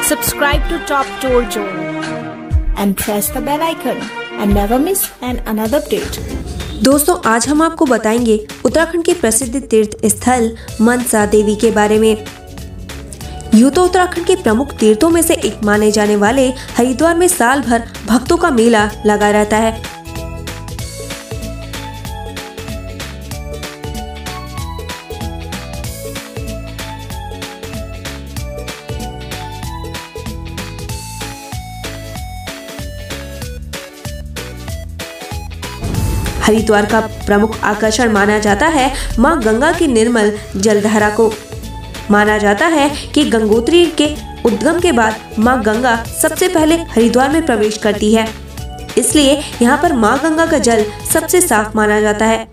Subscribe to Top Tour Zone and press the bell icon and never miss another update. दोस्तों, आज हम आपको बताएंगे उत्तराखंड के प्रसिद्ध तीर्थ स्थल मनसा देवी के बारे में। यूं तो उत्तराखंड के प्रमुख तीर्थों में से एक माने जाने वाले हरिद्वार में साल भर भक्तों का मेला लगा रहता है। हरिद्वार का प्रमुख आकर्षण माना जाता है मां गंगा की निर्मल जलधारा को। माना जाता है कि गंगोत्री के उद्गम के बाद मां गंगा सबसे पहले हरिद्वार में प्रवेश करती है, इसलिए यहाँ पर मां गंगा का जल सबसे साफ माना जाता है।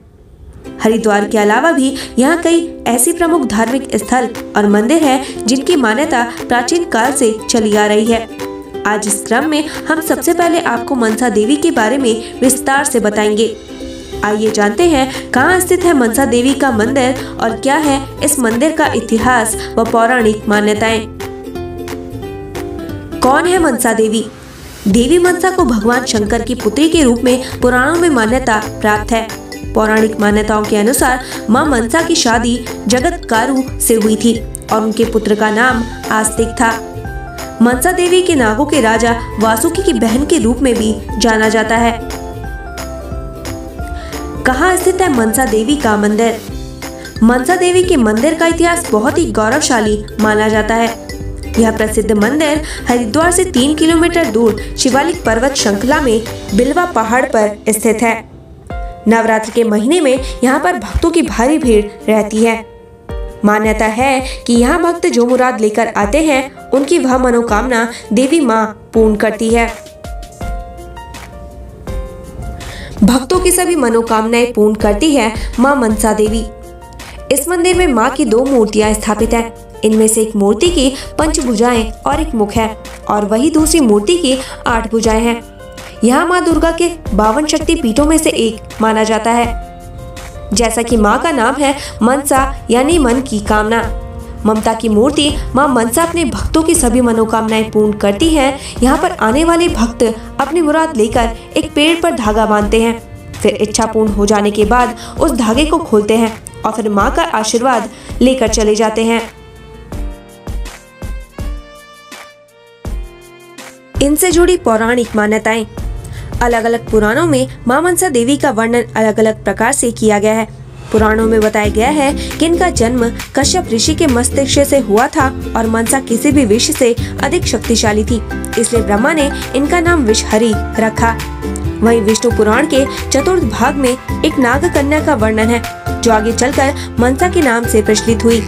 हरिद्वार के अलावा भी यहाँ कई ऐसी प्रमुख धार्मिक स्थल और मंदिर हैं जिनकी मान्यता प्राचीन काल से चली आ रही है। आज इस क्रम में हम सबसे पहले आपको मनसा देवी के बारे में विस्तार से बताएंगे। आइए जानते हैं कहाँ स्थित है मनसा देवी का मंदिर और क्या है इस मंदिर का इतिहास व पौराणिक मान्यताएं। कौन है मनसा देवी? देवी मनसा को भगवान शंकर की पुत्री के रूप में पुराणों में मान्यता प्राप्त है। पौराणिक मान्यताओं के अनुसार मां मनसा की शादी जगतकारु से हुई थी और उनके पुत्र का नाम आस्तिक था। मनसा देवी के नागों के राजा वासुकी की बहन के रूप में भी जाना जाता है। कहाँ स्थित है मनसा देवी का मंदिर? मनसा देवी के मंदिर का इतिहास बहुत ही गौरवशाली माना जाता है। यह प्रसिद्ध मंदिर हरिद्वार से 3 किलोमीटर दूर शिवालिक पर्वत श्रृंखला में बिलवा पहाड़ पर स्थित है। नवरात्र के महीने में यहाँ पर भक्तों की भारी भीड़ रहती है। मान्यता है कि यहाँ भक्त जो मुराद लेकर आते हैं उनकी वह मनोकामना देवी माँ पूर्ण करती है। भक्तों की सभी मनोकामनाएं पूर्ण करती है मां मनसा देवी। इस मंदिर में मां की 2 मूर्तियां स्थापित हैं। इनमें से एक मूर्ति की 5 भुजाएं और एक मुख है और वही दूसरी मूर्ति की 8 भुजाएं हैं। यहाँ मां दुर्गा के 52 शक्ति पीठों में से एक माना जाता है। जैसा कि मां का नाम है मनसा यानी मन की कामना। ममता की मूर्ति मां मनसा अपने भक्तों की सभी मनोकामनाएं पूर्ण करती हैं। यहाँ पर आने वाले भक्त अपनी मुराद लेकर एक पेड़ पर धागा बांधते हैं, फिर इच्छा पूर्ण हो जाने के बाद उस धागे को खोलते हैं और फिर मां का आशीर्वाद लेकर चले जाते हैं। इनसे जुड़ी पौराणिक मान्यताएं। अलग अलग पुराणों में मां मनसा देवी का वर्णन अलग अलग प्रकार से किया गया है। पुराणों में बताया गया है कि इनका जन्म कश्यप ऋषि के मस्तिष्क से हुआ था और मनसा किसी भी विष से अधिक शक्तिशाली थी, इसलिए ब्रह्मा ने इनका नाम विषहरी रखा। वहीं विष्णु पुराण के चतुर्थ भाग में एक नाग कन्या का वर्णन है जो आगे चलकर मनसा के नाम से प्रचलित हुई।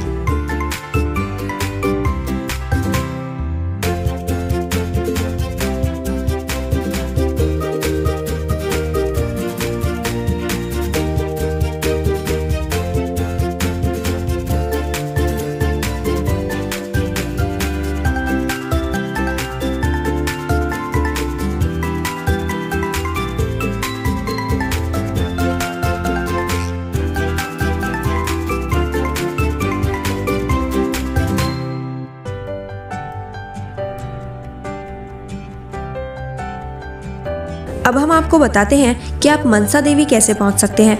अब हम आपको बताते हैं कि आप मनसा देवी कैसे पहुंच सकते हैं।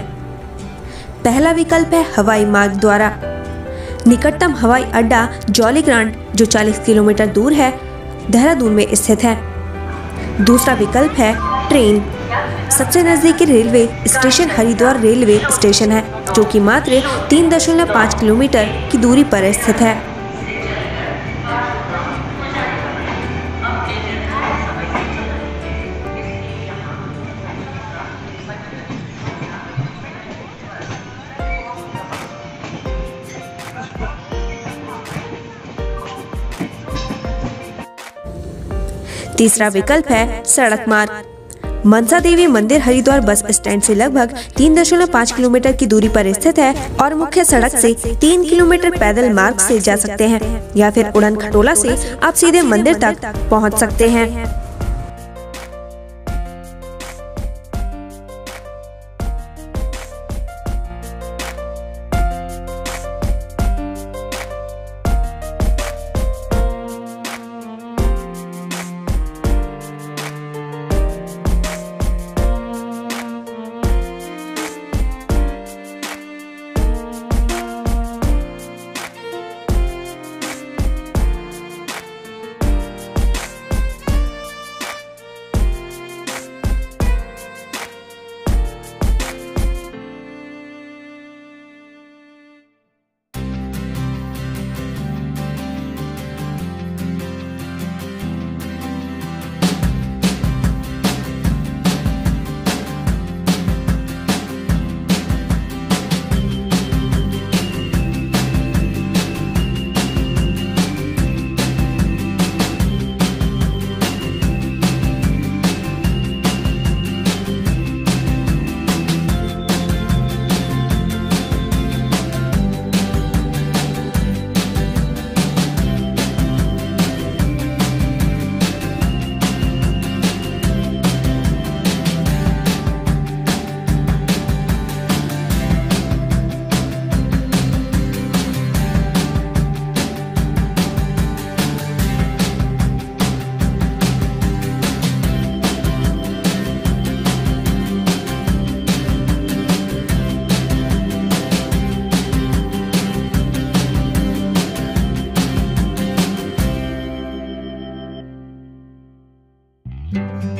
पहला विकल्प है हवाई मार्ग द्वारा। निकटतम हवाई अड्डा जौलीग्रांट जो 40 किलोमीटर दूर है, देहरादून में स्थित है। दूसरा विकल्प है ट्रेन। सबसे नजदीकी railway station Haridwar railway station है जो कि मात्र 3.5 किलोमीटर की दूरी पर स्थित है। तीसरा विकल्प है सड़क मार्ग। मनसा देवी मंदिर हरिद्वार बस स्टैंड से लगभग 3.5 किलोमीटर की दूरी पर स्थित है और मुख्य सड़क से 3 किलोमीटर पैदल मार्ग से जा सकते हैं या फिर उड़न खटोला से आप सीधे मंदिर तक पहुंच सकते हैं। है।